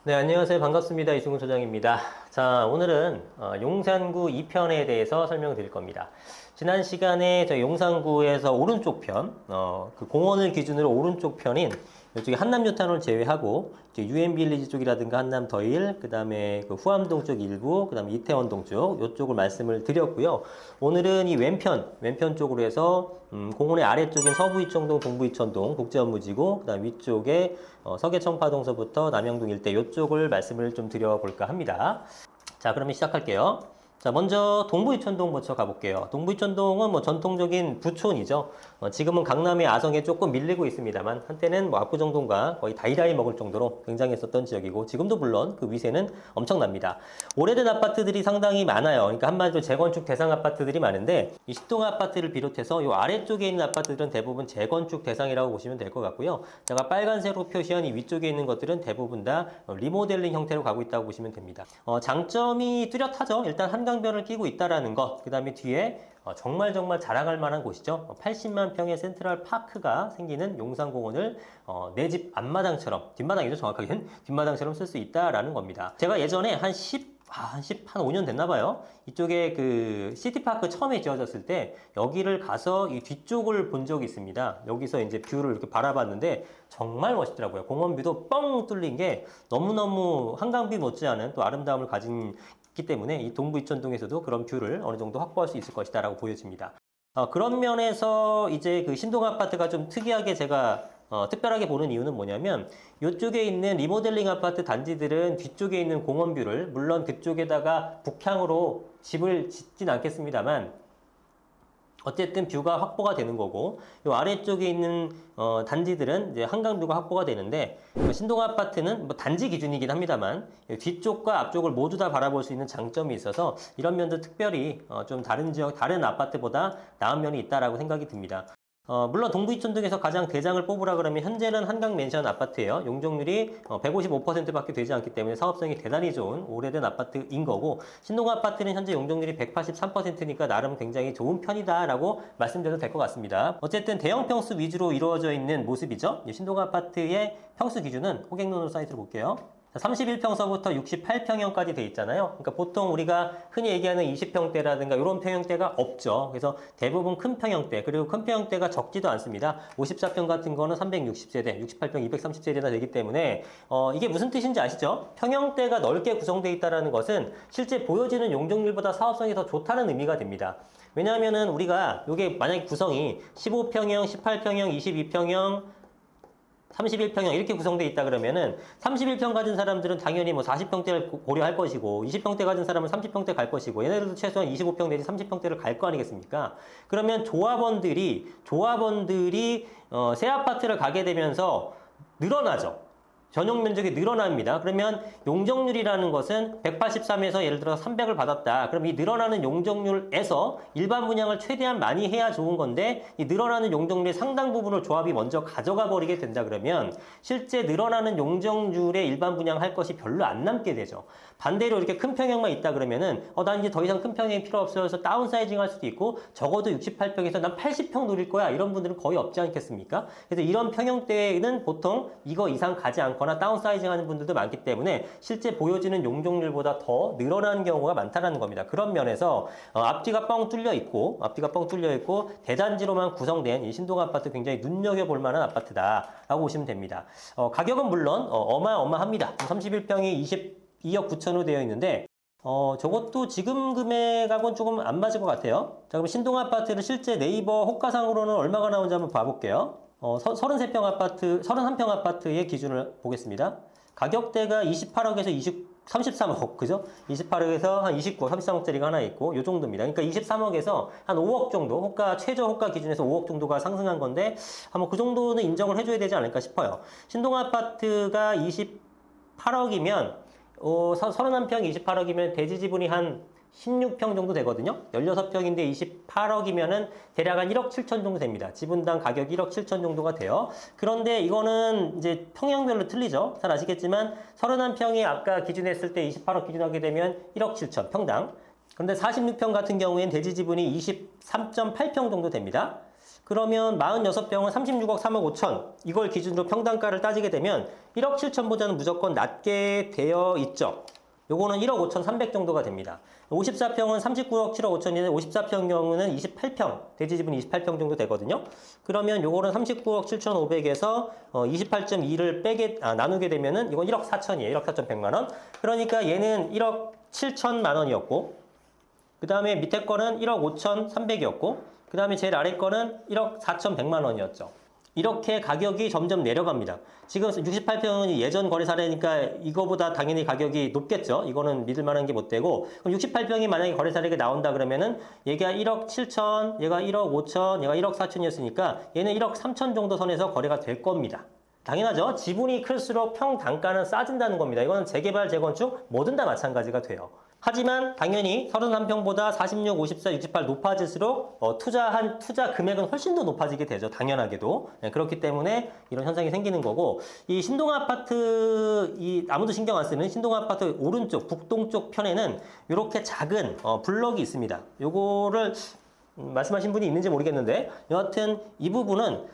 네, 안녕하세요. 반갑습니다. 이승훈 소장입니다. 자, 오늘은 용산구 2편에 대해서 설명드릴 겁니다. 지난 시간에 저희 용산구에서 오른쪽 편, 그 공원을 기준으로 오른쪽 편인 이쪽에 한남뉴타운을 제외하고 이제 유엔빌리지 쪽이라든가 한남더일, 그 다음에 그 후암동 쪽 일부, 그 다음에 이태원동 쪽 이쪽을 말씀을 드렸고요. 오늘은 이 왼편 쪽으로 해서 공원의 아래쪽인 서부이청동, 동부이천동 국제업무지구, 그 다음 위쪽에 서계청파동서부터 남영동 일대 이쪽을 말씀을 좀 드려볼까 합니다. 자, 그러면 시작할게요. 자, 먼저 동부이천동 먼저 가볼게요. 동부이천동은 뭐 전통적인 부촌이죠. 지금은 강남의 아성에 조금 밀리고 있습니다만 한때는 뭐 압구정동과 거의 다이다이 먹을 정도로 굉장했었던 지역이고 지금도 물론 그 위세는 엄청납니다. 오래된 아파트들이 상당히 많아요. 그러니까 한마디로 재건축 대상 아파트들이 많은데 이 신동 아파트를 비롯해서 이 아래쪽에 있는 아파트들은 대부분 재건축 대상이라고 보시면 될 것 같고요. 제가 빨간색으로 표시한 이 위쪽에 있는 것들은 대부분 다 리모델링 형태로 가고 있다고 보시면 됩니다. 장점이 뚜렷하죠. 일단 한강변을 끼고 있다라는 것, 그 다음에 뒤에 정말 자랑할 만한 곳이죠. 80만 평의 센트럴 파크가 생기는 용산공원을 내 집 앞마당처럼, 뒷마당이죠. 정확하게는 뒷마당처럼 쓸 수 있다라는 겁니다. 제가 예전에 한 5년 됐나 봐요. 이쪽에 그 시티파크 처음에 지어졌을 때 여기를 가서 이 뒤쪽을 본 적이 있습니다. 여기서 이제 뷰를 이렇게 바라봤는데 정말 멋있더라고요. 공원 뷰도 뻥 뚫린 게 너무너무 한강뷰 못지않은 또 아름다움을 가진 기 때문에 이 동부이천동에서도 그런 뷰를 어느 정도 확보할 수 있을 것이다라고 보여집니다. 그런 면에서 이제 그 신동 아파트가 좀 특이하게 제가 특별하게 보는 이유는 뭐냐면 이쪽에 있는 리모델링 아파트 단지들은 뒤쪽에 있는 공원 뷰를 물론 그쪽에다가 북향으로 집을 짓진 않겠습니다만 어쨌든 뷰가 확보가 되는 거고 이 아래쪽에 있는 단지들은 이제 한강뷰가 확보가 되는데 신동 아파트는 뭐 단지 기준이긴 합니다만 뒤쪽과 앞쪽을 모두 다 바라볼 수 있는 장점이 있어서 이런 면도 특별히 좀 다른 지역 다른 아파트보다 나은 면이 있다라고 생각이 듭니다. 물론 동부이천동에서 가장 대장을 뽑으라 그러면 현재는 한강 맨션 아파트예요. 용적률이 155%밖에 되지 않기 때문에 사업성이 대단히 좋은 오래된 아파트인 거고 신동 아파트는 현재 용적률이 183%니까 나름 굉장히 좋은 편이다라고 말씀드려도 될 것 같습니다. 어쨌든 대형 평수 위주로 이루어져 있는 모습이죠. 신동 아파트의 평수 기준은 호갱노노 사이트로 볼게요. 31평서부터 68평형까지 돼 있잖아요. 그러니까 보통 우리가 흔히 얘기하는 20평대라든가 이런 평형대가 없죠. 그래서 대부분 큰 평형대, 그리고 큰 평형대가 적지도 않습니다. 54평 같은 거는 360세대, 68평 230세대나 되기 때문에 이게 무슨 뜻인지 아시죠? 평형대가 넓게 구성되어 있다는 것은 실제 보여지는 용적률보다 사업성이 더 좋다는 의미가 됩니다. 왜냐하면은 우리가 이게 만약에 구성이 15평형, 18평형, 22평형, 31평형 이렇게 구성되어 있다 그러면은 31평 가진 사람들은 당연히 뭐 40평대를 고려할 것이고 20평대 가진 사람은 30평대 갈 것이고 얘네들도 최소한 25평 내지 30평대를 갈 거 아니겠습니까? 그러면 조합원들이 새 아파트를 가게 되면서 늘어나죠. 전용 면적이 늘어납니다. 그러면 용적률이라는 것은 183에서 예를 들어 300을 받았다. 그럼 이 늘어나는 용적률에서 일반 분양을 최대한 많이 해야 좋은 건데 이 늘어나는 용적률의 상당 부분을 조합이 먼저 가져가 버리게 된다 그러면 실제 늘어나는 용적률의 일반 분양할 것이 별로 안 남게 되죠. 반대로 이렇게 큰 평형만 있다 그러면은 난 이제 더 이상 큰 평형이 필요 없어서 다운사이징 할 수도 있고 적어도 68평에서 난 80평 노릴 거야. 이런 분들은 거의 없지 않겠습니까? 그래서 이런 평형대는 보통 이거 이상 가지 않거나 다운사이징 하는 분들도 많기 때문에 실제 보여지는 용적률보다 더 늘어나는 경우가 많다는 겁니다. 그런 면에서 앞뒤가 뻥 뚫려 있고 대단지로만 구성된 이 신동 아파트 굉장히 눈여겨볼 만한 아파트다라고 보시면 됩니다. 가격은 물론 어마어마합니다. 31평이 22억 9천으로 되어 있는데 저것도 지금 금액하고는 조금 안 맞을 것 같아요. 자, 그럼 신동 아파트를 실제 네이버 호가상으로는 얼마가 나오는지 한번 봐볼게요. 31평 아파트의 기준을 보겠습니다. 가격대가 28억에서 33억, 그죠? 28억에서 한 29억, 33억짜리가 하나 있고, 요 정도입니다. 그러니까 23억에서 한 5억 정도, 최저 호가 기준에서 5억 정도가 상승한 건데, 그 정도는 인정을 해줘야 되지 않을까 싶어요. 신동 아파트가 28억이면, 31평 28억이면 대지 지분이 한 16평 정도 되거든요. 16평인데 28억이면은 대략 한 1억 7천 정도 됩니다. 지분당 가격이 1억 7천 정도가 돼요. 그런데 이거는 이제 평형별로 틀리죠. 잘 아시겠지만 31평이 아까 기준했을 때 28억 기준하게 되면 1억 7천 평당. 그런데 46평 같은 경우에는 대지 지분이 23.8평 정도 됩니다. 그러면 46평은 36억 3억 5천 이걸 기준으로 평당가를 따지게 되면 1억 7천보다는 무조건 낮게 되어 있죠. 요거는 1억 5천 3백 정도가 됩니다. 54평은 39억 7억 5천인데 54평 경우는 28평, 대지 지분 28평 정도 되거든요. 그러면 요거는 39억 7천 5백에서 28.2를 나누게 되면은 이건 1억 4천이에요. 1억 4천 100만 원. 그러니까 얘는 1억 7천만 원이었고, 그 다음에 밑에 거는 1억 5천 3백이었고, 그 다음에 제일 아래 거는 1억 4천 100만 원이었죠. 이렇게 가격이 점점 내려갑니다. 지금 68평은 예전 거래 사례니까 이거보다 당연히 가격이 높겠죠. 이거는 믿을 만한 게 못 되고, 그럼 68평이 만약에 거래 사례가 나온다 그러면은 얘가 1억 7천, 얘가 1억 5천, 얘가 1억 4천이었으니까 얘는 1억 3천 정도 선에서 거래가 될 겁니다. 당연하죠. 지분이 클수록 평단가는 싸진다는 겁니다. 이거는 재개발, 재건축 뭐든 다 마찬가지가 돼요. 하지만 당연히 33평보다 46, 54, 68 높아질수록 투자 금액은 훨씬 더 높아지게 되죠. 당연하게도. 네, 그렇기 때문에 이런 현상이 생기는 거고, 이 신동 아파트, 아무도 신경 안 쓰는 신동 아파트 오른쪽, 북동쪽 편에는 이렇게 작은 블럭이 있습니다. 요거를 말씀하신 분이 있는지 모르겠는데, 여하튼 이 부분은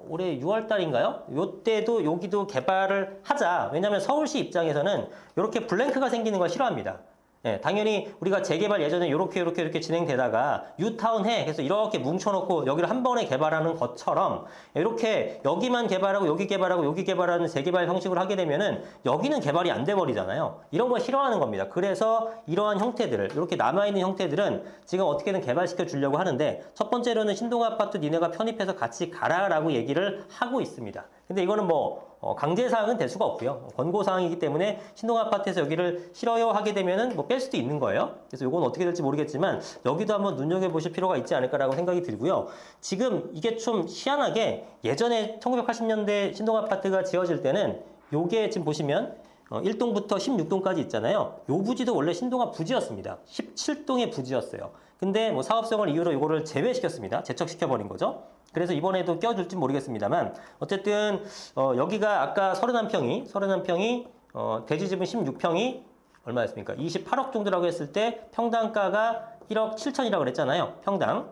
올해 6월달인가요? 요때도 여기도 개발을 하자. 왜냐하면 서울시 입장에서는 이렇게 블랭크가 생기는 걸 싫어합니다. 예, 당연히 우리가 재개발 예전에 이렇게 진행되다가 뉴타운 해 그래서 이렇게 뭉쳐놓고 여기를 한 번에 개발하는 것처럼 이렇게 여기만 개발하고 여기 개발하고 여기 개발하는 재개발 형식으로 하게 되면은 여기는 개발이 안 돼 버리잖아요. 이런 걸 싫어하는 겁니다. 그래서 이러한 형태들을 이렇게 남아있는 형태들은 지금 어떻게든 개발시켜 주려고 하는데, 첫 번째로는 신동 아파트 니네가 편입해서 같이 가라라고 얘기를 하고 있습니다. 근데 이거는 강제사항은 될 수가 없고요. 권고사항이기 때문에 신동 아파트에서 여기를 싫어요 하게 되면은 뺄 수도 있는 거예요. 그래서 이건 어떻게 될지 모르겠지만 여기도 한번 눈여겨보실 필요가 있지 않을까라고 생각이 들고요. 지금 이게 좀 희한하게 예전에 1980년대 신동 아파트가 지어질 때는 요게 지금 보시면 1동부터 16동까지 있잖아요. 요 부지도 원래 신동아 부지였습니다. 17동의 부지였어요. 근데 사업성을 이유로 요거를 제외시켰습니다. 제척시켜버린 거죠. 그래서 이번에도 껴줄지 모르겠습니다만, 어쨌든 여기가 아까 31평이 대지 지분 16평이 얼마였습니까? 28억 정도라고 했을 때 평당가가 1억 7천이라고 그랬잖아요. 평당.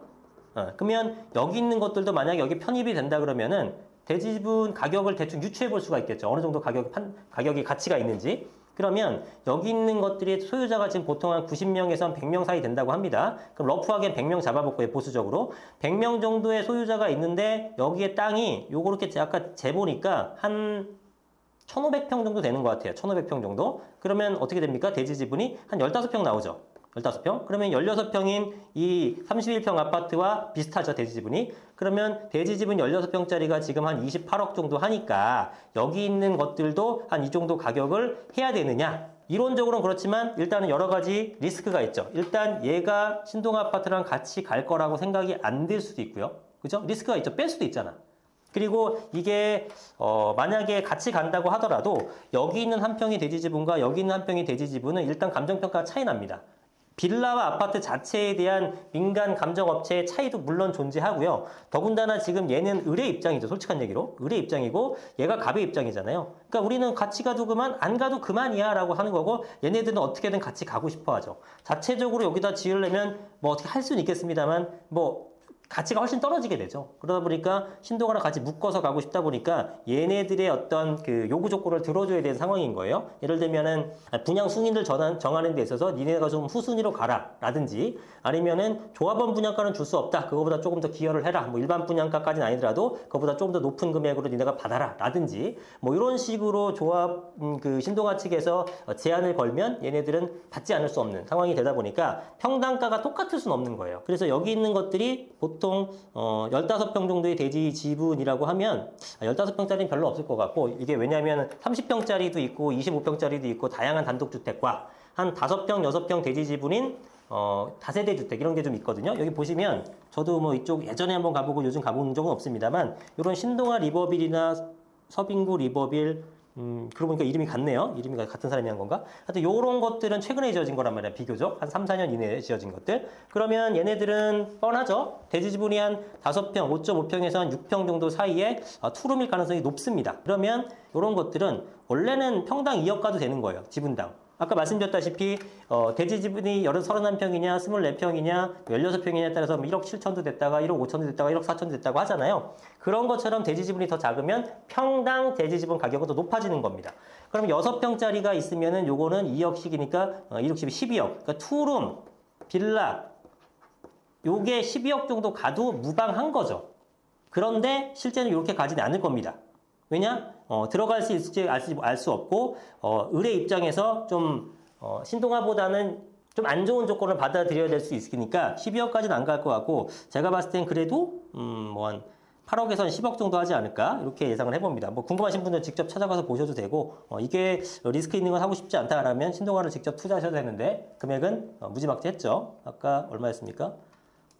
그러면 여기 있는 것들도 만약에 여기 편입이 된다 그러면은 대지 지분 가격을 대충 유추해 볼 수가 있겠죠. 어느 정도 가격이 가치가 있는지. 그러면 여기 있는 것들이 소유자가 지금 보통 한 90명에서 한 100명 사이 된다고 합니다. 그럼 러프하게 100명 잡아볼거예요. 보수적으로. 100명 정도의 소유자가 있는데 여기에 땅이 요렇게 아까 재보니까 한 1,500평 정도 되는 것 같아요. 1,500평 정도. 그러면 어떻게 됩니까? 대지 지분이 한 15평 나오죠. 15평? 그러면 16평인 이 31평 아파트와 비슷하죠, 대지 지분이. 그러면 대지 지분 16평짜리가 지금 한 28억 정도 하니까 여기 있는 것들도 한 이 정도 가격을 해야 되느냐? 이론적으로는 그렇지만 일단은 여러 가지 리스크가 있죠. 일단 얘가 신동 아파트랑 같이 갈 거라고 생각이 안 들 수도 있고요. 그죠? 리스크가 있죠. 뺄 수도 있잖아. 그리고 이게 만약에 같이 간다고 하더라도 여기 있는 한 평의 대지 지분과 여기 있는 한 평의 대지 지분은 일단 감정평가가 차이 납니다. 빌라와 아파트 자체에 대한 민간 감정업체의 차이도 물론 존재하고요. 더군다나 지금 얘는 을의 입장이죠. 솔직한 얘기로. 을의 입장이고 얘가 갑의 입장이잖아요. 그러니까 우리는 같이 가도 그만, 안 가도 그만이야 라고 하는 거고, 얘네들은 어떻게든 같이 가고 싶어 하죠. 자체적으로 여기다 지으려면 어떻게 할 수는 있겠습니다만 가치가 훨씬 떨어지게 되죠. 그러다 보니까 신동아랑 같이 묶어서 가고 싶다 보니까 얘네들의 어떤 그 요구 조건을 들어줘야 되는 상황인 거예요. 예를 들면은 분양 승인을 정하는 데 있어서 니네가 좀 후순위로 가라 라든지, 아니면은 조합원 분양가는 줄 수 없다. 그거보다 조금 더 기여를 해라. 일반 분양가까지는 아니더라도 그거보다 조금 더 높은 금액으로 니네가 받아라 라든지, 이런 식으로 조합 신동아 측에서 제한을 걸면 얘네들은 받지 않을 수 없는 상황이 되다 보니까 평당가가 똑같을 수는 없는 거예요. 그래서 여기 있는 것들이 보통 15평 정도의 대지 지분이라고 하면 15평짜리는 별로 없을 것 같고, 이게 왜냐하면 30평짜리도 있고 25평짜리도 있고 다양한 단독주택과 한 5평, 6평 대지 지분인 다세대 주택 이런 게 좀 있거든요. 여기 보시면 저도 이쪽 예전에 한번 가보고 요즘 가본 적은 없습니다만, 이런 신동아 리버빌이나 서빙구 리버빌, 그러고 보니까 이름이 같네요. 이름이 같은 사람이 한 건가? 하여튼 요런 것들은 최근에 지어진 거란 말이야. 비교적 한 3, 4년 이내에 지어진 것들. 그러면 얘네들은 뻔하죠. 대지 지분이 한 5평, 5.5평에서 한 6평 정도 사이에 투룸일 가능성이 높습니다. 그러면 요런 것들은 원래는 평당 2억 가도 되는 거예요. 지분당. 아까 말씀드렸다시피 대지 지분이 31평이냐 24평이냐 16평이냐에 따라서 1억 7천도 됐다가 1억 5천도 됐다가 1억 4천도 됐다고 하잖아요. 그런 것처럼 대지 지분이 더 작으면 평당 대지 지분 가격은 더 높아지는 겁니다. 그럼 6평짜리가 있으면은 요거는 2억씩이니까 1억 12억. 그러니까 투룸, 빌라 요게 12억 정도 가도 무방한 거죠. 그런데 실제는 이렇게 가지는 않을 겁니다. 왜냐? 들어갈 수 있을지 알 수 없고 을의 입장에서 좀 신동아보다는 좀 안 좋은 조건을 받아들여야 될 수 있으니까 12억까지는 안 갈 것 같고 제가 봤을 땐 그래도 뭐 한 8억에서 10억 정도 하지 않을까 이렇게 예상을 해봅니다. 뭐 궁금하신 분들 직접 찾아가서 보셔도 되고 이게 리스크 있는 건 하고 싶지 않다라면 신동아를 직접 투자하셔도 되는데 금액은 무지막지했죠. 아까 얼마였습니까?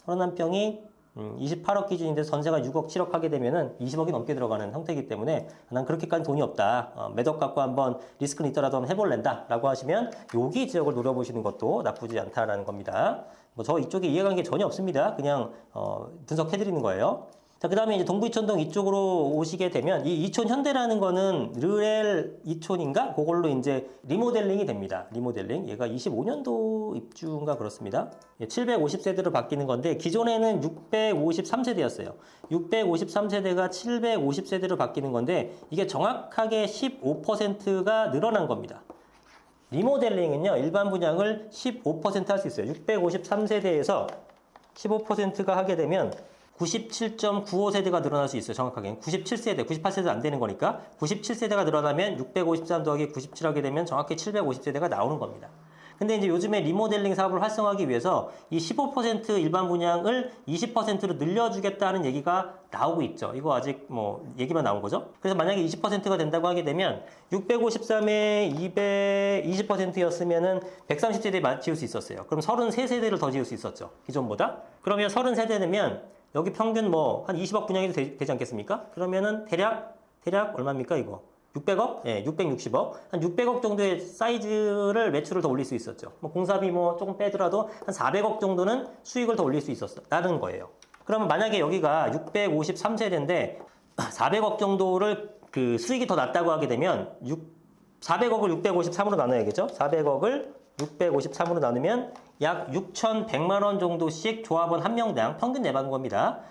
31평이 28억 기준인데 전세가 6억, 7억 하게 되면은 20억이 넘게 들어가는 형태이기 때문에 난 그렇게까지 돈이 없다. 몇 억 갖고 한번 리스크는 있더라도 한번 해볼랜다. 라고 하시면 여기 지역을 노려보시는 것도 나쁘지 않다라는 겁니다. 뭐 저 이쪽에 이해관계 전혀 없습니다. 그냥 분석해드리는 거예요. 자, 그 다음에 이제 동부이촌동 이쪽으로 오시게 되면 이 이촌 현대라는 거는 르렐 이촌인가? 그걸로 이제 리모델링이 됩니다. 리모델링. 얘가 25년도 입주인가 그렇습니다. 750세대로 바뀌는 건데 기존에는 653세대였어요. 653세대가 750세대로 바뀌는 건데 이게 정확하게 15%가 늘어난 겁니다. 리모델링은요. 일반 분양을 15% 할 수 있어요. 653세대에서 15%가 하게 되면 97.95세대가 늘어날 수 있어요. 정확하게는 97세대, 98세대 안 되는 거니까 97세대가 늘어나면 653 더하기 97 하게 되면 정확히 750세대가 나오는 겁니다. 근데 이제 요즘에 리모델링 사업을 활성화하기 위해서 이 15% 일반 분양을 20%로 늘려주겠다는 얘기가 나오고 있죠. 이거 아직 뭐 얘기만 나온 거죠. 그래서 만약에 20%가 된다고 하게 되면 653에 220%였으면은 130세대 지을 수 있었어요. 그럼 33세대를 더 지을 수 있었죠. 기존보다. 그러면 30세대면 여기 평균 뭐 한 20억 분양이 되지 않겠습니까? 그러면은 대략 얼마입니까 이거? 600억? 예, 660억. 한 600억 정도의 사이즈를 매출을 더 올릴 수 있었죠. 뭐 공사비 뭐 조금 빼더라도 한 400억 정도는 수익을 더 올릴 수 있었다는 거예요. 그러면 만약에 여기가 653세대인데 400억 정도를 그 수익이 더 낮다고 하게 되면 400억을 653으로 나눠야겠죠? 400억을 653으로 나누면 약 6,100만 원 정도씩 조합원 한 명당 평균 내받는 겁니다.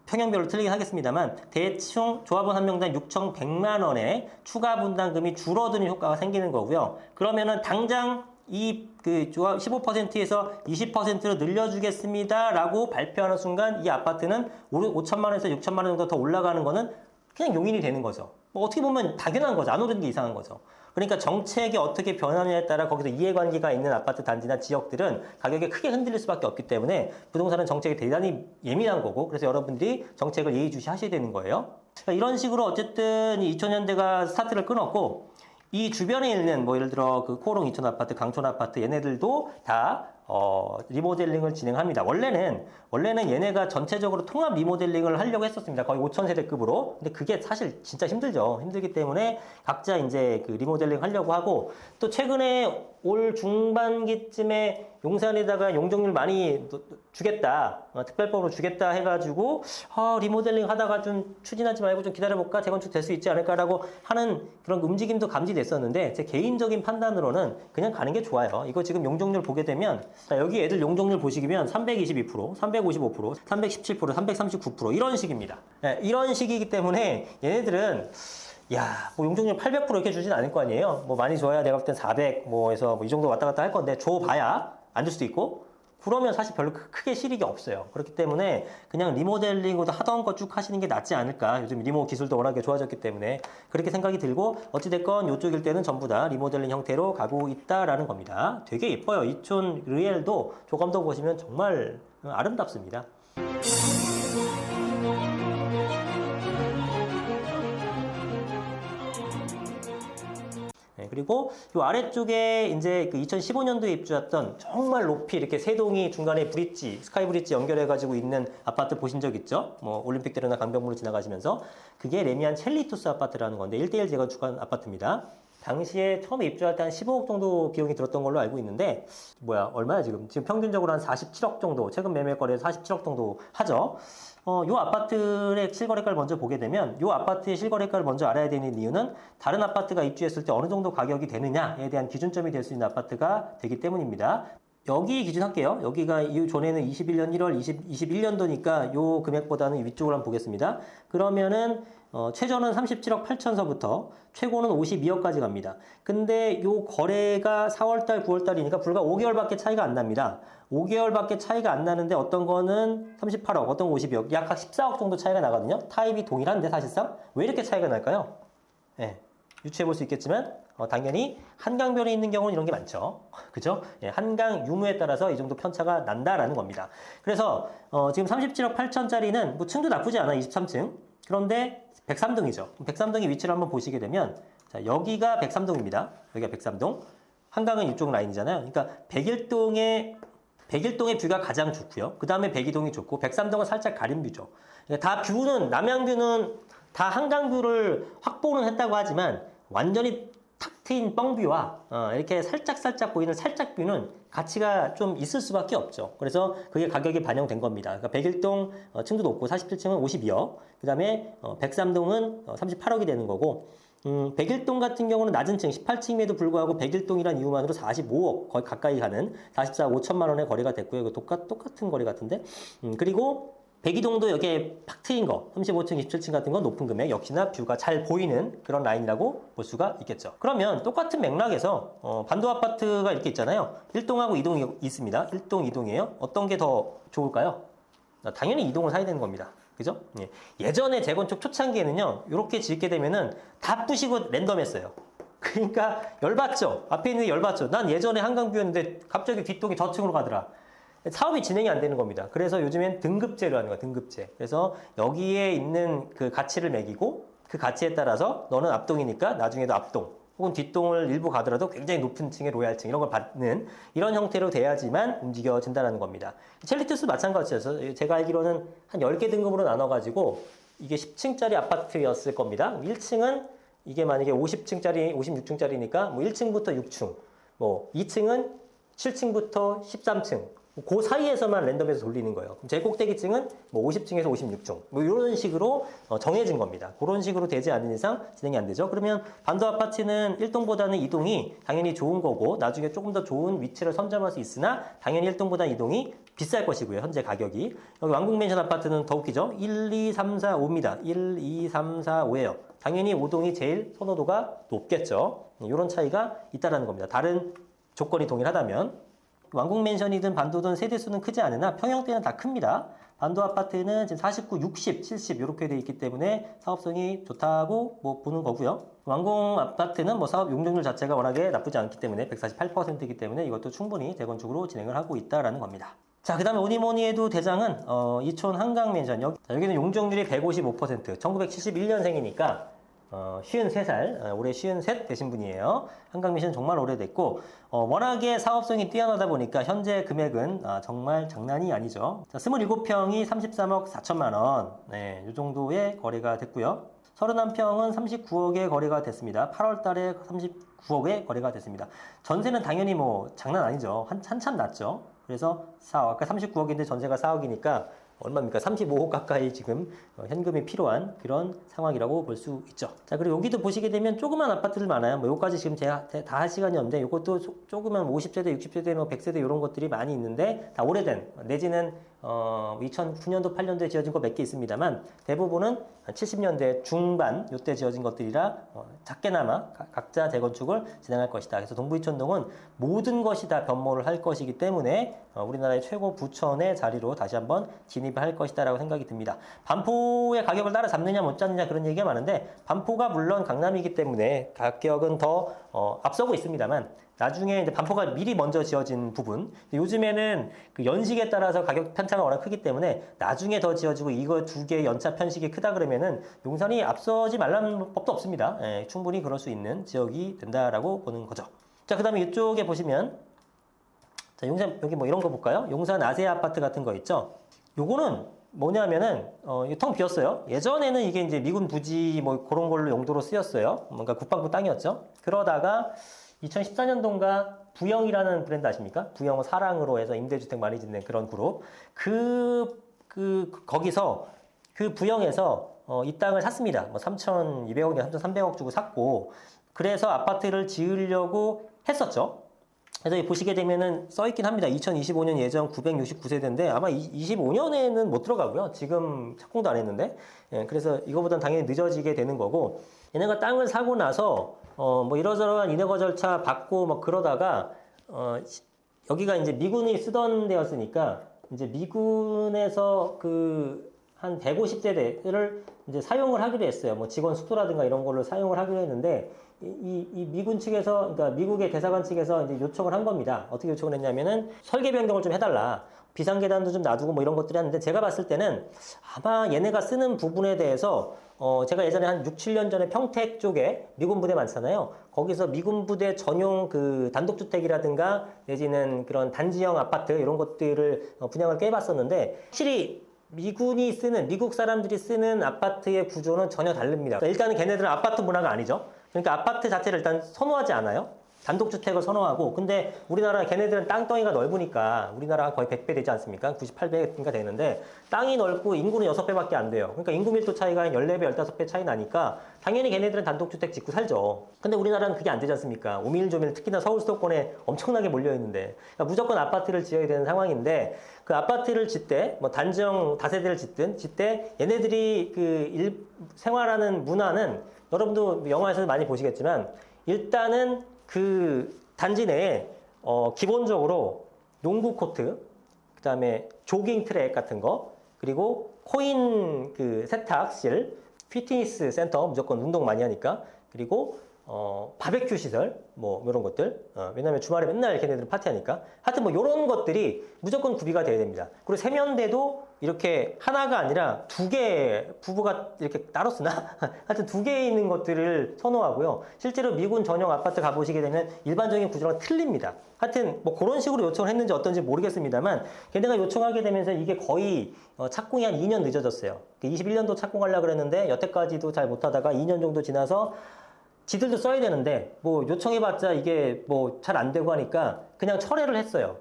평형별로 틀리긴 하겠습니다만 대충 조합원 한 명당 6,100만 원의 추가 분담금이 줄어드는 효과가 생기는 거고요. 그러면은 당장 이 조합 15%에서 20%로 늘려주겠습니다라고 발표하는 순간 이 아파트는 5천만 원에서 6천만 원 정도 더 올라가는 거는 그냥 용인이 되는 거죠. 뭐 어떻게 보면 당연한 거죠. 안 오르는 게 이상한 거죠. 그러니까 정책이 어떻게 변하느냐에 따라 거기서 이해관계가 있는 아파트 단지나 지역들은 가격이 크게 흔들릴 수밖에 없기 때문에 부동산은 정책이 대단히 예민한 거고 그래서 여러분들이 정책을 예의주시하셔야 되는 거예요. 그러니까 이런 식으로 어쨌든 2000년대가 스타트를 끊었고 이 주변에 있는 뭐 예를 들어 그 코오롱 이촌 아파트, 강촌 아파트 얘네들도 다 리모델링을 진행합니다. 원래는 얘네가 전체적으로 통합 리모델링을 하려고 했었습니다. 거의 5,000세대급으로. 근데 그게 사실 진짜 힘들죠. 힘들기 때문에 각자 이제 그 리모델링 하려고 하고 또 최근에 올 중반기쯤에 용산에다가 용적률 많이 주겠다, 특별법으로 주겠다 해가지고 리모델링 하다가 좀 추진하지 말고 좀 기다려볼까, 재건축 될 수 있지 않을까라고 하는 그런 움직임도 감지됐었는데 제 개인적인 판단으로는 그냥 가는 게 좋아요. 이거 지금 용적률 보게 되면 자, 여기 애들 용적률 보시면 322%, 355%, 317%, 339% 이런 식입니다. 네, 이런 식이기 때문에 얘네들은 뭐 용적률 800% 이렇게 주진 않을 거 아니에요. 뭐 많이 줘야 내가 볼 땐 400 해서 이 정도 왔다 갔다 할 건데 줘봐야 안 줄 수도 있고 그러면 사실 별로 크게 실익이 없어요. 그렇기 때문에 그냥 리모델링으로 하던 거 쭉 하시는 게 낫지 않을까. 요즘 리모 기술도 워낙에 좋아졌기 때문에 그렇게 생각이 들고 어찌됐건 이쪽 일대는 전부 다 리모델링 형태로 가고 있다라는 겁니다. 되게 예뻐요. 이촌 르엘도 조감도 보시면 정말 아름답습니다. 그리고 이 아래쪽에 이제 그 2015년도에 입주했던 정말 높이 이렇게 세 동이 중간에 브릿지, 스카이 브릿지 연결해가지고 있는 아파트 보신 적 있죠? 뭐 올림픽대로나 강변북로 지나가시면서 그게 레미안 첼리투스 아파트라는 건데 1대1 재건축한 아파트입니다. 당시에 처음에 입주할 때 한 15억 정도 비용이 들었던 걸로 알고 있는데 얼마야 지금 평균적으로 한 47억 정도 최근 매매 거래에서 47억 정도 하죠. 요 아파트의 실거래가를 먼저 보게 되면 요 아파트의 실거래가를 먼저 알아야 되는 이유는 다른 아파트가 입주했을 때 어느 정도 가격이 되느냐에 대한 기준점이 될 수 있는 아파트가 되기 때문입니다. 여기 기준할게요. 여기가 이 전에는 21년 1월 21년도니까 요 금액보다는 위쪽으로 한번 보겠습니다. 그러면은 최저는 37억 8천서부터 최고는 52억까지 갑니다. 근데 요 거래가 4월달, 9월달이니까 불과 5개월밖에 차이가 안 납니다. 5개월밖에 차이가 안 나는데 어떤 거는 38억, 어떤 거 52억, 약 14억 정도 차이가 나거든요. 타입이 동일한데 사실상 왜 이렇게 차이가 날까요? 예, 유추해 볼 수 있겠지만 당연히 한강변에 있는 경우는 이런 게 많죠. 그죠? 예, 한강 유무에 따라서 이 정도 편차가 난다라는 겁니다. 그래서 지금 37억 8천짜리는 뭐 층도 나쁘지 않아, 23층. 그런데 103동이죠. 103동의 위치를 한번 보시게 되면 자, 여기가 103동입니다. 여기가 103동. 한강은 이쪽 라인이잖아요. 그러니까 101동의 뷰가 가장 좋고요. 그 다음에 102동이 좋고 103동은 살짝 가린 뷰죠. 그러니까 다 뷰는 남양뷰는 다 한강뷰를 확보는 했다고 하지만 완전히 탁 트인 뻥뷰와 이렇게 살짝 보이는 살짝뷰는 가치가 좀 있을 수밖에 없죠. 그래서 그게 가격이 반영된 겁니다. 그러니까 101동 층도 높고 47층은 52억, 그 다음에 103동은 38억이 되는 거고 101동 같은 경우는 낮은 층 18층임에도 불구하고 101동이란 이유만으로 45억 거의 가까이 가는 44억 5천만 원의 거래가 됐고요. 이거 똑같은 거래 같은데 그리고 102동도 여기에 팍 트인 거 35층, 27층 같은 건 높은 금액 역시나 뷰가 잘 보이는 그런 라인이라고 볼 수가 있겠죠. 그러면 똑같은 맥락에서 반도 아파트가 이렇게 있잖아요. 1동하고 2동이 있습니다. 1동, 2동이에요. 어떤 게 더 좋을까요? 당연히 2동을 사야 되는 겁니다. 그죠? 예. 예전에 재건축 초창기에는요, 이렇게 짓게 되면은 다 부시고 랜덤했어요. 그러니까 열받죠? 앞에 있는 게 열받죠? 난 예전에 한강뷰였는데 갑자기 뒷동이 저층으로 가더라. 사업이 진행이 안 되는 겁니다. 그래서 요즘엔 등급제로 하는 거야, 등급제. 그래서 여기에 있는 그 가치를 매기고 그 가치에 따라서 너는 앞동이니까 나중에도 앞동 혹은 뒷동을 일부 가더라도 굉장히 높은 층의 로얄층 이런 걸 받는 이런 형태로 돼야지만 움직여진다는 겁니다. 첼리투스 마찬가지여서 제가 알기로는 한 10개 등급으로 나눠가지고 이게 10층짜리 아파트였을 겁니다. 1층은 이게 만약에 50층짜리, 56층짜리니까 뭐 1층부터 6층, 뭐 2층은 7층부터 13층, 그 사이에서만 랜덤에서 돌리는 거예요. 제일 꼭대기층은 뭐 50층에서 56층 뭐 이런 식으로 정해진 겁니다. 그런 식으로 되지 않는 이상 진행이 안 되죠. 그러면 반도 아파트는 1동보다는 2동이 당연히 좋은 거고 나중에 조금 더 좋은 위치를 선점할 수 있으나 당연히 1동보다 2동이 비쌀 것이고요. 현재 가격이. 여기 왕국맨션 아파트는 더 웃기죠. 1, 2, 3, 4, 5입니다. 1, 2, 3, 4, 5예요. 당연히 5동이 제일 선호도가 높겠죠. 이런 차이가 있다는 겁니다. 다른 조건이 동일하다면 왕국맨션이든 반도든 세대수는 크지 않으나 평형대는 다 큽니다. 반도 아파트는 지금 49, 60, 70 이렇게 돼 있기 때문에 사업성이 좋다고 뭐 보는 거고요. 왕궁 아파트는 뭐 사업 용적률 자체가 워낙에 나쁘지 않기 때문에 148%이기 때문에 이것도 충분히 재건축으로 진행을 하고 있다라는 겁니다. 자, 그 다음에 뭐니뭐니 해도 대장은 이촌 한강맨션 여기는 용적률이 155%, 1971년생이니까 53살, 올해 53 되신 분이에요. 한강미션 정말 오래됐고, 워낙에 사업성이 뛰어나다 보니까 현재 금액은 정말 장난이 아니죠. 자, 27평이 33억 4천만 원. 네, 이 정도의 거래가 됐고요. 31평은 39억에 거래가 됐습니다. 8월 달에 39억에 거래가 됐습니다. 전세는 당연히 뭐 장난 아니죠. 한참 낮죠. 그래서 4억, 아까 39억인데 전세가 4억이니까 얼마입니까? 35억 가까이 지금 현금이 필요한 그런 상황이라고 볼 수 있죠. 자, 그리고 여기도 보시게 되면 조그만 아파트들 많아요. 뭐 요까지 지금 제가 다 할 시간이 없는데 요것도 조그만 50세대, 60세대, 뭐 100세대 이런 것들이 많이 있는데 다 오래된 내지는 2009년도, 8년도에 지어진 거 몇 개 있습니다만 대부분은 70년대 중반 요때 지어진 것들이라 작게나마 각자 재건축을 진행할 것이다. 그래서 동부이촌동은 모든 것이 다 변모를 할 것이기 때문에 우리나라의 최고 부천의 자리로 다시 한번 진입을 할 것이다 라고 생각이 듭니다. 반포의 가격을 따라잡느냐 못 잡느냐 그런 얘기가 많은데 반포가 물론 강남이기 때문에 가격은 더 앞서고 있습니다만 나중에 이제 반포가 미리 먼저 지어진 부분 요즘에는 그 연식에 따라서 가격 편차가 워낙 크기 때문에 나중에 더 지어지고 이거 두 개의 연차 편식이 크다 그러면은 용산이 앞서지 말라는 법도 없습니다. 예, 충분히 그럴 수 있는 지역이 된다라고 보는 거죠. 자, 그 다음에 이쪽에 보시면 자, 용산 여기 뭐 이런 거 볼까요? 용산 아세아 아파트 같은 거 있죠? 요거는 뭐냐면은 텅 비었어요. 예전에는 이게 이제 미군 부지 뭐 그런 걸로 용도로 쓰였어요. 뭔가 국방부 땅이었죠. 그러다가 2014년도인가 부영이라는 브랜드 아십니까? 부영 사랑으로 해서 임대주택 많이 짓는 그런 그룹. 거기서 그 부영에서 이 땅을 샀습니다. 뭐 3,200억이나 3,300억 주고 샀고, 그래서 아파트를 지으려고 했었죠. 그래서 보시게 되면은 써있긴 합니다. 2025년 예정 969세대인데 아마 25년에는 못 들어가고요. 지금 착공도 안 했는데. 예, 그래서 이거보단 당연히 늦어지게 되는 거고, 얘네가 땅을 사고 나서 뭐 이러저러한 인허가 절차 받고 막 그러다가 여기가 이제 미군이 쓰던 데였으니까 이제 미군에서 그 한 150세대를 이제 사용을 하기로 했어요. 뭐 직원 숙소라든가 이런 걸로 사용을 하기로 했는데 이 미군 측에서, 그러니까 미국의 대사관 측에서 이제 요청을 한 겁니다. 어떻게 요청을 했냐면은 설계 변경을 좀 해달라. 비상계단도 좀 놔두고 뭐 이런 것들이 하는데, 제가 봤을 때는 아마 얘네가 쓰는 부분에 대해서 제가 예전에 한 6, 7년 전에 평택 쪽에 미군 부대 많잖아요. 거기서 미군 부대 전용 그 단독주택이라든가 내지는 그런 단지형 아파트 이런 것들을 분양을 깨봤었는데, 확실히 미군이 쓰는, 미국 사람들이 쓰는 아파트의 구조는 전혀 다릅니다. 일단은 걔네들은 아파트 문화가 아니죠. 그러니까 아파트 자체를 일단 선호하지 않아요. 단독주택을 선호하고, 근데 우리나라 걔네들은 땅덩이가 넓으니까 우리나라가 거의 100배 되지 않습니까? 98배인가 되는데 땅이 넓고 인구는 6배밖에 안 돼요. 그러니까 인구 밀도 차이가 한 14배, 15배 차이 나니까 당연히 걔네들은 단독주택 짓고 살죠. 근데 우리나라는 그게 안 되지 않습니까? 오밀조밀 특히나 서울 수도권에 엄청나게 몰려있는데, 그러니까 무조건 아파트를 지어야 되는 상황인데, 그 아파트를 짓때 뭐 단지형 다세대를 짓때 얘네들이 생활하는 문화는, 여러분도 영화에서 많이 보시겠지만 일단은 그 단지 내에 기본적으로 농구 코트, 그 다음에 조깅 트랙 같은 거, 그리고 코인 그 세탁실, 피트니스 센터, 무조건 운동 많이 하니까, 그리고 바베큐 시설, 뭐 이런 것들, 왜냐면 주말에 맨날 걔네들은 파티하니까, 하여튼 뭐 이런 것들이 무조건 구비가 돼야 됩니다. 그리고 세면대도 이렇게 하나가 아니라 2개, 부부가 이렇게 따로 쓰나? 하여튼 2개 있는 것들을 선호하고요. 실제로 미군 전용 아파트 가보시게 되면 일반적인 구조랑 틀립니다. 하여튼 뭐 그런 식으로 요청을 했는지 어떤지 모르겠습니다만, 걔네가 요청하게 되면서 이게 거의 착공이 한 2년 늦어졌어요. 21년도 착공하려고 그랬는데 여태까지도 잘 못하다가 2년 정도 지나서 지들도 써야 되는데 뭐 요청해봤자 이게 뭐 잘 안 되고 하니까 그냥 철회를 했어요.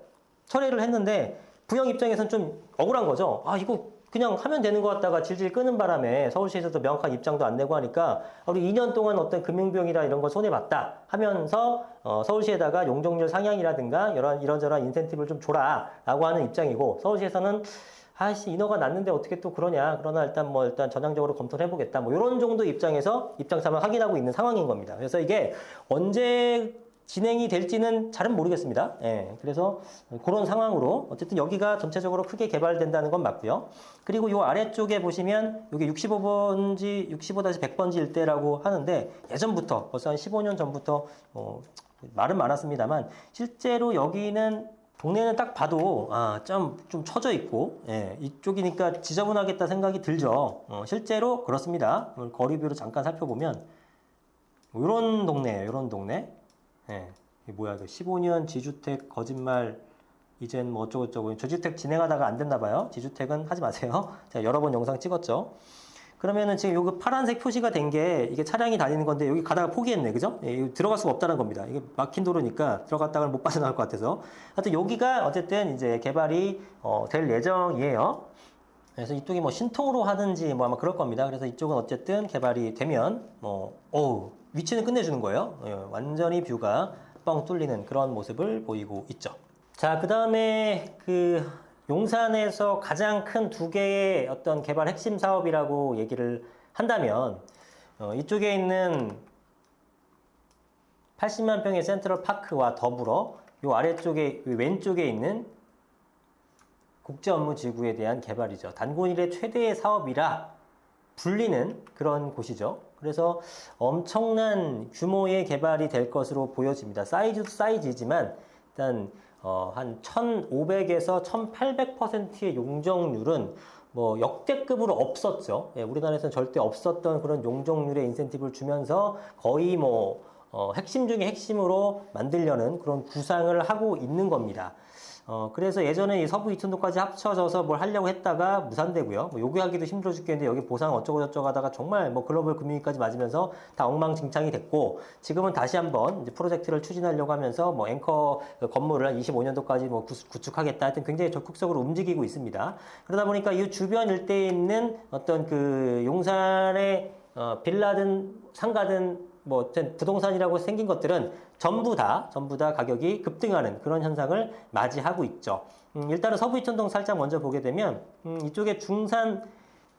철회를 했는데 부영 입장에서는 좀 억울한 거죠. 아, 이거 그냥 하면 되는 것 같다가 질질 끄는 바람에 서울시에서도 명확한 입장도 안 내고 하니까 우리 2년 동안 어떤 금융비용이나 이런 거 손해봤다 하면서 서울시에다가 용적률 상향이라든가 이런저런 인센티브를 좀 줘라 라고 하는 입장이고, 서울시에서는 아이씨, 인허가 났는데 어떻게 또 그러냐. 그러나 일단 전향적으로 검토를 해보겠다. 뭐 이런 정도 입장에서 입장차만 확인하고 있는 상황인 겁니다. 그래서 이게 언제 진행이 될지는 잘은 모르겠습니다. 예, 그래서 그런 상황으로 어쨌든 여기가 전체적으로 크게 개발된다는 건 맞고요. 그리고 요 아래쪽에 보시면 이게 65번지, 65-100번지 일대라고 하는데, 예전부터 벌써 한 15년 전부터 말은 많았습니다만 실제로 여기는 동네는 딱 봐도 좀 처져 있고, 예, 이쪽이니까 지저분하겠다 생각이 들죠. 실제로 그렇습니다. 거리뷰를 잠깐 살펴보면 이런 동네예요. 이런 동네. 예, 이게 뭐야? 이거 15년 지주택 거짓말. 이젠 뭐 어쩌고저쩌고. 저주택 진행하다가 안 됐나 봐요. 지주택은 하지 마세요. 제가 여러 번 영상 찍었죠. 그러면은 지금 여기 파란색 표시가 된 게 이게 차량이 다니는 건데, 여기 가다가 포기했네. 그죠? 예, 들어갈 수가 없다는 겁니다. 이게 막힌 도로니까 들어갔다가 못 빠져나올 것 같아서. 하여튼 여기가 어쨌든 이제 개발이 될 예정이에요. 그래서 이쪽이 뭐 신통으로 하든지 뭐 아마 그럴 겁니다. 그래서 이쪽은 어쨌든 개발이 되면 위치는 끝내주는 거예요. 예, 완전히 뷰가 뻥 뚫리는 그런 모습을 보이고 있죠. 자, 그 다음에 용산에서 가장 큰 2개의 어떤 개발 핵심 사업이라고 얘기를 한다면, 이쪽에 있는 80만 평의 센트럴 파크와 더불어 이 아래쪽에, 왼쪽에 있는 국제업무지구에 대한 개발이죠. 단군일의 최대의 사업이라 불리는 그런 곳이죠. 그래서 엄청난 규모의 개발이 될 것으로 보여집니다. 사이즈도 사이즈이지만 일단 한 1,500에서 1,800%의 용적률은 뭐 역대급으로 없었죠. 예, 우리나라에서는 절대 없었던 그런 용적률의 인센티브를 주면서 거의 핵심 중에 핵심으로 만들려는 그런 구상을 하고 있는 겁니다. 그래서 예전에 이 서부 이촌도까지 합쳐져서 뭘 하려고 했다가 무산되고요. 뭐 요구하기도 힘들어 죽겠는데 여기 보상 어쩌고저쩌고 하다가 정말 뭐 글로벌 금융위기까지 맞으면서 다 엉망진창이 됐고, 지금은 다시 한번 이제 프로젝트를 추진하려고 하면서 뭐 앵커 건물을 25년도까지 뭐 구축하겠다 하여튼 굉장히 적극적으로 움직이고 있습니다. 그러다 보니까 이 주변 일대에 있는 어떤 그 용산의 빌라든 상가든 뭐 부동산이라고 생긴 것들은 전부 다 가격이 급등하는 그런 현상을 맞이하고 있죠. 일단은 서부 이촌동 살짝 먼저 보게 되면 이쪽에 중산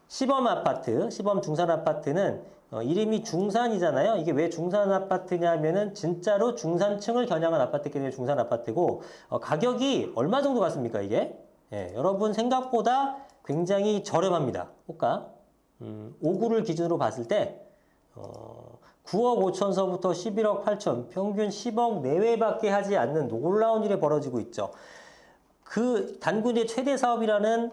시범 아파트, 시범 중산 아파트는 이름이 중산이잖아요. 이게 왜 중산 아파트냐면은 진짜로 중산층을 겨냥한 아파트이기 때문에 중산 아파트고, 가격이 얼마 정도 같습니까 이게? 예, 여러분 생각보다 굉장히 저렴합니다. 호가 5구를 기준으로 봤을 때 9억 5천서부터 11억 8천, 평균 10억 내외밖에 하지 않는 놀라운 일이 벌어지고 있죠. 그 단군의 최대 사업이라는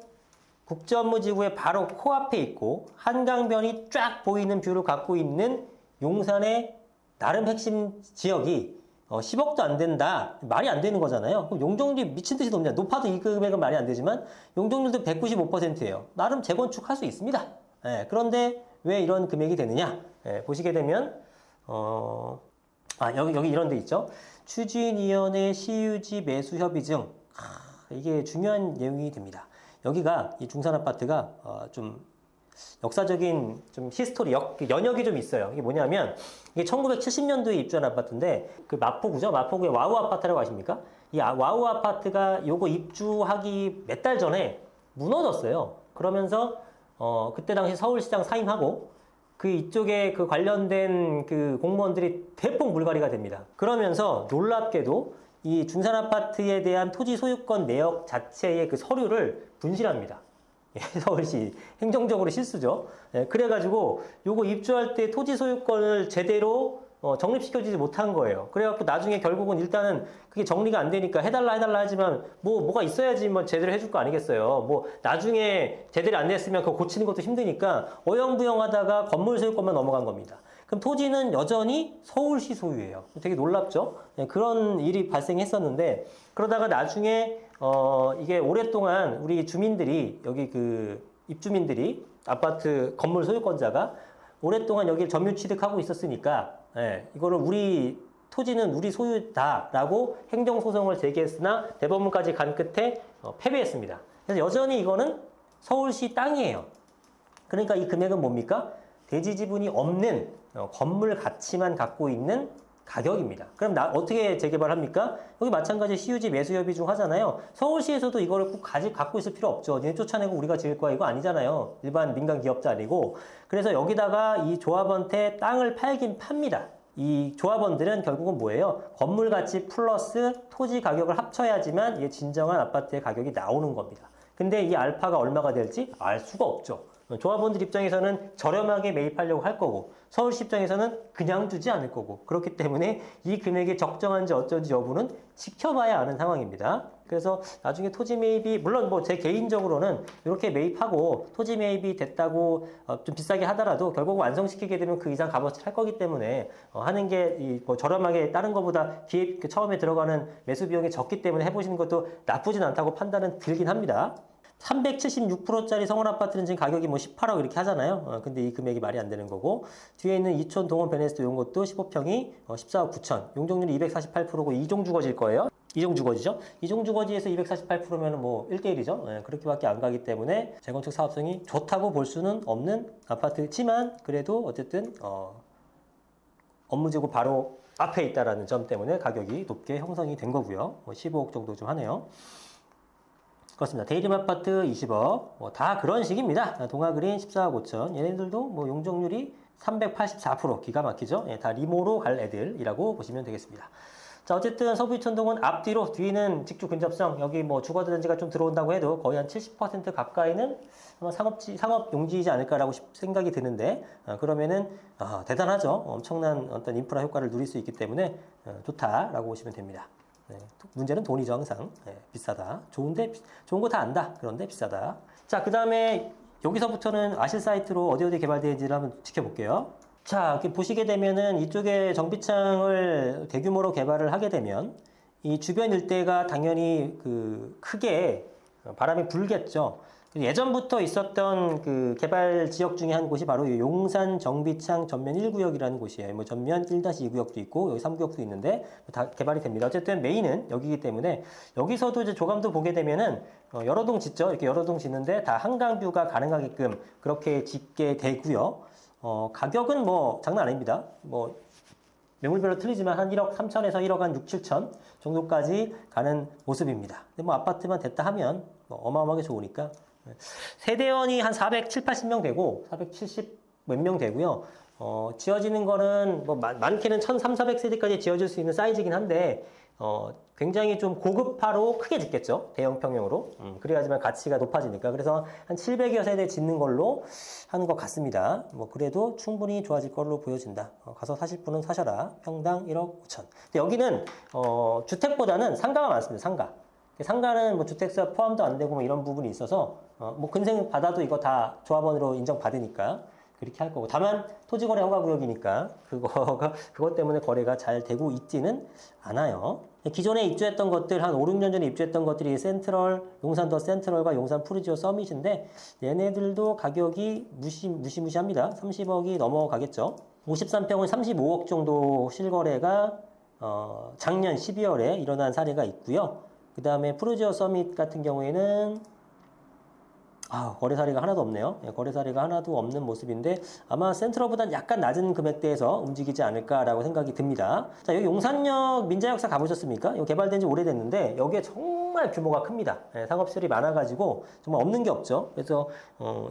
국제업무지구의 바로 코앞에 있고 한강변이 쫙 보이는 뷰를 갖고 있는 용산의 나름 핵심 지역이 10억도 안 된다. 말이 안 되는 거잖아요. 그럼 용적률이 미친 듯이 높냐. 높아도 이 금액은 말이 안 되지만 용적률도 195%예요. 나름 재건축할 수 있습니다. 예, 그런데 왜 이런 금액이 되느냐? 예, 보시게 되면 여기 이런 데 있죠. 추진위원회 시유지 매수 협의 중 이게 중요한 내용이 됩니다. 여기가 이 중산 아파트가 좀 역사적인 좀 히스토리 연역이 좀 있어요. 이게 뭐냐면 이게 1970년도에 입주한 아파트인데 그 마포구죠. 마포구의 와우 아파트라고 아십니까? 이 와우 아파트가 요거 입주하기 몇 달 전에 무너졌어요. 그러면서 그때 당시 서울시장 사임하고 그 이쪽에 그 관련된 그 공무원들이 대폭 물갈이가 됩니다. 그러면서 놀랍게도 이 중산 아파트에 대한 토지 소유권 내역 자체의 그 서류를 분실합니다. 서울시 행정적으로 실수죠. 그래가지고 요거 입주할 때 토지 소유권을 제대로 정립시켜주지 못한 거예요. 그래갖고 나중에 결국은 일단은 그게 정리가 안 되니까 해달라 하지만 뭐가 있어야지 뭐 제대로 해줄 거 아니겠어요. 뭐 나중에 제대로 안 됐으면 그거 고치는 것도 힘드니까 어영부영 하다가 건물 소유권만 넘어간 겁니다. 그럼 토지는 여전히 서울시 소유예요. 되게 놀랍죠? 그런 일이 발생했었는데 그러다가 나중에 이게 오랫동안 우리 주민들이 여기 그 입주민들이 아파트 건물 소유권자가 오랫동안 여기를 점유 취득하고 있었으니까 이거를 토지는 우리 소유다라고 행정소송을 제기했으나 대법원까지 간 끝에 패배했습니다. 그래서 여전히 이거는 서울시 땅이에요. 그러니까 이 금액은 뭡니까? 대지 지분이 없는 건물 가치만 갖고 있는 가격입니다. 그럼 어떻게 재개발합니까? 여기 마찬가지 시유지 매수 협의 중 하잖아요. 서울시에서도 이거를 꼭 갖고 있을 필요 없죠. 얘 쫓아내고 우리가 지을 거야 이거 아니잖아요. 일반 민간 기업자 아니고. 그래서 여기다가 이 조합원한테 땅을 팔긴 팝니다. 이 조합원들은 결국은 뭐예요? 건물 가치 플러스 토지 가격을 합쳐야지만 이게 진정한 아파트의 가격이 나오는 겁니다. 근데 이 알파가 얼마가 될지 알 수가 없죠. 조합원들 입장에서는 저렴하게 매입하려고 할 거고 서울시 입장에서는 그냥 주지 않을 거고 그렇기 때문에 이 금액이 적정한지 어쩐지 여부는 지켜봐야 아는 상황입니다. 그래서 나중에 토지 매입이 물론 뭐 제 개인적으로는 이렇게 매입하고 토지 매입이 됐다고 좀 비싸게 하더라도 결국 완성시키게 되면 그 이상 값어치를 할 거기 때문에 하는 게 뭐 저렴하게 다른 것보다 처음에 들어가는 매수 비용이 적기 때문에 해보시는 것도 나쁘진 않다고 판단은 들긴 합니다. 376%짜리 성원 아파트는 지금 가격이 뭐 18억 이렇게 하잖아요. 근데 이 금액이 말이 안 되는 거고 뒤에 있는 이촌 동원 베네스트 이런 것도 15평이 14억 9천 용적률이 248%고 이종 주거지일 거예요. 이종 주거지죠. 이종 주거지에서 248%면 뭐 1대1이죠. 그렇게밖에 안 가기 때문에 재건축 사업성이 좋다고 볼 수는 없는 아파트지만 그래도 어쨌든 업무지구 바로 앞에 있다라는 점 때문에 가격이 높게 형성이 된 거고요. 15억 정도 좀 하네요. 그렇습니다. 데이림 아파트 20억 다 그런 식입니다. 동아그린 14억 5천 얘네들도 뭐 용적률이 384% 기가 막히죠. 다 리모로 갈 애들이라고 보시면 되겠습니다. 자 어쨌든 서부 이촌동은 앞뒤로 뒤는 직주 근접성 여기 뭐 주거단지가 좀 들어온다고 해도 거의 한 70% 가까이는 아마 상업 용지이지 않을까라고 생각이 드는데 그러면은 대단하죠. 엄청난 어떤 인프라 효과를 누릴 수 있기 때문에 좋다라고 보시면 됩니다. 문제는 돈이죠 항상. 비싸다. 좋은 거 다 안다. 그런데 비싸다. 자, 그 다음에 여기서부터는 아실 사이트로 어디 개발되는지를 한번 지켜볼게요. 자, 이렇게 보시게 되면은 이쪽에 정비창을 대규모로 개발을 하게 되면 이 주변 일대가 당연히 크게 바람이 불겠죠. 예전부터 있었던 그 개발 지역 중에 한 곳이 바로 용산 정비창 전면 1구역이라는 곳이에요. 뭐 전면 1-2구역도 있고 여기 3구역도 있는데 다 개발이 됩니다. 어쨌든 메인은 여기이기 때문에 여기서도 이제 조감도 보게 되면은 여러 동 짓죠. 이렇게 여러 동 짓는데 다 한강뷰가 가능하게끔 그렇게 짓게 되고요. 가격은 뭐 장난 아닙니다. 뭐 매물별로 틀리지만 한 1억 3천에서 1억 한 6, 7천 정도까지 가는 모습입니다. 근데 뭐 아파트만 됐다 하면 뭐 어마어마하게 좋으니까. 세대원이 한 470, 80명 되고 470 몇 명 되고요. 지어지는 거는 뭐 많게는 1300, 400세대까지 지어질 수 있는 사이즈긴 한데 굉장히 좀 고급화로 크게 짓겠죠. 대형 평형으로. 그래야지만 가치가 높아지니까. 그래서 한 700여 세대 짓는 걸로 하는 것 같습니다. 뭐 그래도 충분히 좋아질 걸로 보여진다. 가서 사실 분은 사셔라. 평당 1억 5천. 근데 여기는 주택보다는 상가가 많습니다. 상가. 상가는 뭐 주택세 포함도 안 되고 뭐 이런 부분이 있어서 뭐 근생 받아도 이거 다 조합원으로 인정받으니까 그렇게 할 거고. 다만 토지거래 허가구역이니까 그것 때문에 거래가 잘 되고 있지는 않아요. 기존에 입주했던 것들 한 5, 6년 전에 입주했던 것들이 센트럴, 용산 더 센트럴과 용산 푸르지오 서밋인데 얘네들도 가격이 무시무시합니다. 30억이 넘어가겠죠. 53평은 35억 정도 실거래가 작년 12월에 일어난 사례가 있고요. 그 다음에 푸르지오 서밋 같은 경우에는 거래 사례가 하나도 없네요. 거래 사례가 하나도 없는 모습인데 아마 센트럴보다는 약간 낮은 금액대에서 움직이지 않을까라고 생각이 듭니다. 자, 여기 용산역 민자역사 가보셨습니까? 이거 개발된 지 오래됐는데 여기에 정말 규모가 큽니다. 상업시설이 많아가지고 정말 없는 게 없죠. 그래서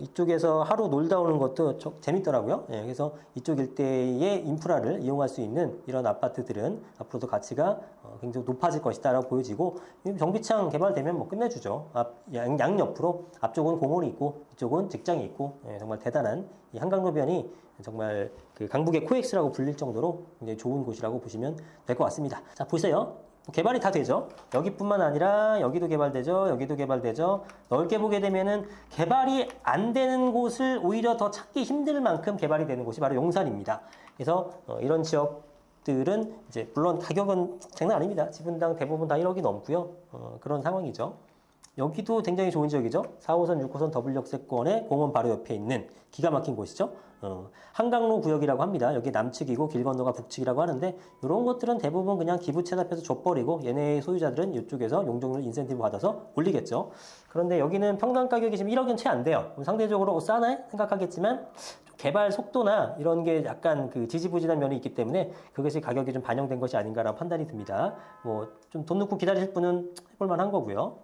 이쪽에서 하루 놀다 오는 것도 재밌더라고요. 그래서 이쪽 일대의 인프라를 이용할 수 있는 이런 아파트들은 앞으로도 가치가 굉장히 높아질 것이다라고 보여지고 정비창 개발되면 뭐 끝내주죠. 양옆으로 앞쪽은 공원이 있고 이쪽은 직장이 있고 정말 대단한 이 한강로변이 정말 그 강북의 코엑스라고 불릴 정도로 굉장히 좋은 곳이라고 보시면 될 것 같습니다. 자, 보세요. 개발이 다 되죠. 여기뿐만 아니라 여기도 개발되죠. 여기도 개발되죠. 넓게 보게 되면은 개발이 안 되는 곳을 오히려 더 찾기 힘들 만큼 개발이 되는 곳이 바로 용산입니다. 그래서 이런 지역들은 이제 물론 가격은 장난 아닙니다. 지분당 대부분 다 1억이 넘고요. 그런 상황이죠. 여기도 굉장히 좋은 지역이죠. 4호선, 6호선 더블 역세권의 공원 바로 옆에 있는 기가 막힌 곳이죠. 한강로 구역이라고 합니다. 여기 남측이고 길 건너가 북측이라고 하는데 이런 것들은 대부분 그냥 기부채 잡혀서 줘버리고 얘네의 소유자들은 이쪽에서 용적률 인센티브 받아서 올리겠죠. 그런데 여기는 평당 가격이 지금 1억은 채 안 돼요. 상대적으로 싸네 생각하겠지만 개발 속도나 이런 게 약간 그 지지부진한 면이 있기 때문에 그것이 가격이 좀 반영된 것이 아닌가라는 판단이 듭니다. 뭐 좀 돈 넣고 기다리실 분은 해볼 만한 거고요.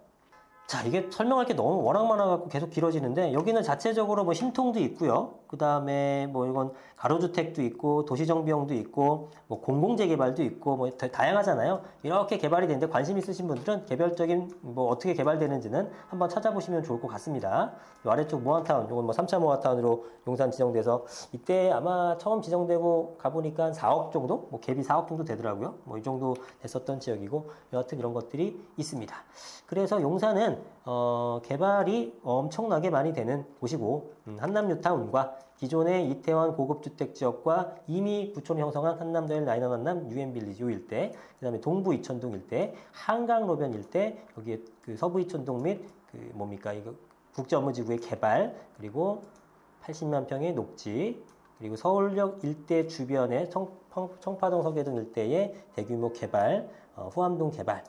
자, 이게 설명할 게 너무 워낙 많아갖고 계속 길어지는데 여기는 자체적으로 뭐 신통도 있고요. 그 다음에 뭐 이건 가로주택도 있고 도시정비용도 있고 뭐 공공재개발도 있고 뭐 다양하잖아요. 이렇게 개발이 되는데 관심 있으신 분들은 개별적인 뭐 어떻게 개발되는지는 한번 찾아보시면 좋을 것 같습니다. 이 아래쪽 모아타운, 이건 뭐 3차 모아타운으로 용산 지정돼서 이때 아마 처음 지정되고 가보니까 한 4억 정도? 뭐 갭이 4억 정도 되더라고요. 뭐 이 정도 됐었던 지역이고 여하튼 이런 것들이 있습니다. 그래서 용산은 개발이 엄청나게 많이 되는 곳이고 한남뉴타운과 기존의 이태원 고급주택 지역과 이미 부촌을 형성한 한남도일 나인원 한남 유엔빌리지 요 일대, 그 다음에 동부 이천동 일대, 한강로변 일대, 여기에 그 서부 이천동 및 그 뭡니까 이거 국제업무지구의 개발, 그리고 80만 평의 녹지, 그리고 서울역 일대 주변의 청파동 서계동 일대의 대규모 개발, 후암동 개발.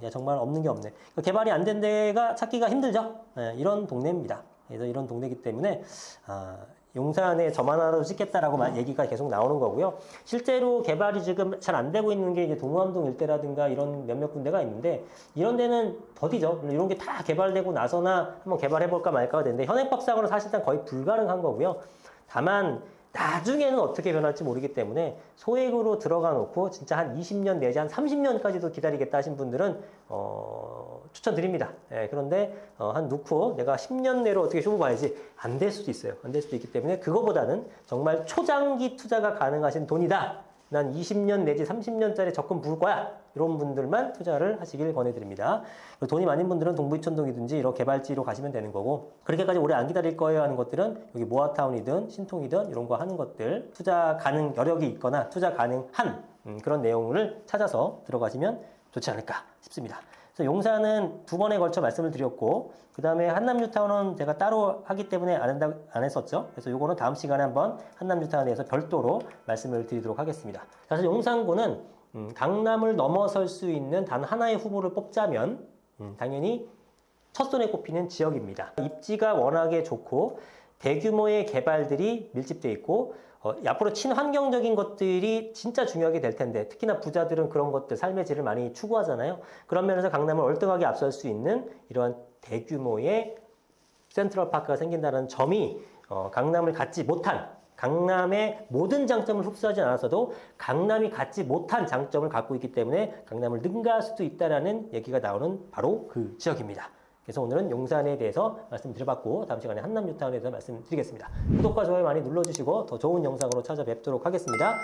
야, 정말 없는 게 없네. 개발이 안 된 데가 찾기가 힘들죠? 이런 동네입니다. 그래서 이런 동네이기 때문에, 용산에 점 하나로 짓겠다라고 얘기가 계속 나오는 거고요. 실제로 개발이 지금 잘 안 되고 있는 게 이제 동호암동 일대라든가 이런 몇몇 군데가 있는데, 이런 데는 더디죠. 이런 게 다 개발되고 나서나 한번 개발해볼까 말까가 되는데, 현행법상으로 사실상 거의 불가능한 거고요. 다만, 나중에는 어떻게 변할지 모르기 때문에 소액으로 들어가 놓고 진짜 한 20년 내지 한 30년까지도 기다리겠다 하신 분들은 추천드립니다. 그런데 한 놓고 내가 10년 내로 어떻게 쇼부 봐야지 안 될 수도 있어요. 안 될 수도 있기 때문에 그거보다는 정말 초장기 투자가 가능하신 돈이다. 난 20년 내지 30년짜리 적금 부을 거야. 이런 분들만 투자를 하시길 권해드립니다. 돈이 많은 분들은 동부이천동이든지 이런 개발지로 가시면 되는 거고, 그렇게까지 오래 안 기다릴 거예요 하는 것들은 여기 모아타운이든 신통이든 이런 거 하는 것들, 투자 가능 여력이 있거나 투자 가능한 그런 내용을 찾아서 들어가시면 좋지 않을까 싶습니다. 그래서 용산은 두 번에 걸쳐 말씀을 드렸고, 그 다음에 한남뉴타운은 제가 따로 하기 때문에 안 했었죠. 그래서 요거는 다음 시간에 한번 한남뉴타운에 대해서 별도로 말씀을 드리도록 하겠습니다. 사실 용산구는 강남을 넘어설 수 있는 단 하나의 후보를 뽑자면 당연히 첫손에 꼽히는 지역입니다. 입지가 워낙에 좋고 대규모의 개발들이 밀집되어 있고 앞으로 친환경적인 것들이 진짜 중요하게 될 텐데, 특히나 부자들은 그런 것들, 삶의 질을 많이 추구하잖아요. 그런 면에서 강남을 월등하게 앞설 수 있는 이러한 대규모의 센트럴파크가 생긴다는 점이 강남을 갖지 못한, 강남의 모든 장점을 흡수하지 않았어도 강남이 갖지 못한 장점을 갖고 있기 때문에 강남을 능가할 수도 있다는 얘기가 나오는 바로 그 지역입니다. 그래서 오늘은 용산에 대해서 말씀드려봤고, 다음 시간에 한남뉴타운에 대해서 말씀드리겠습니다. 구독과 좋아요 많이 눌러주시고 더 좋은 영상으로 찾아뵙도록 하겠습니다.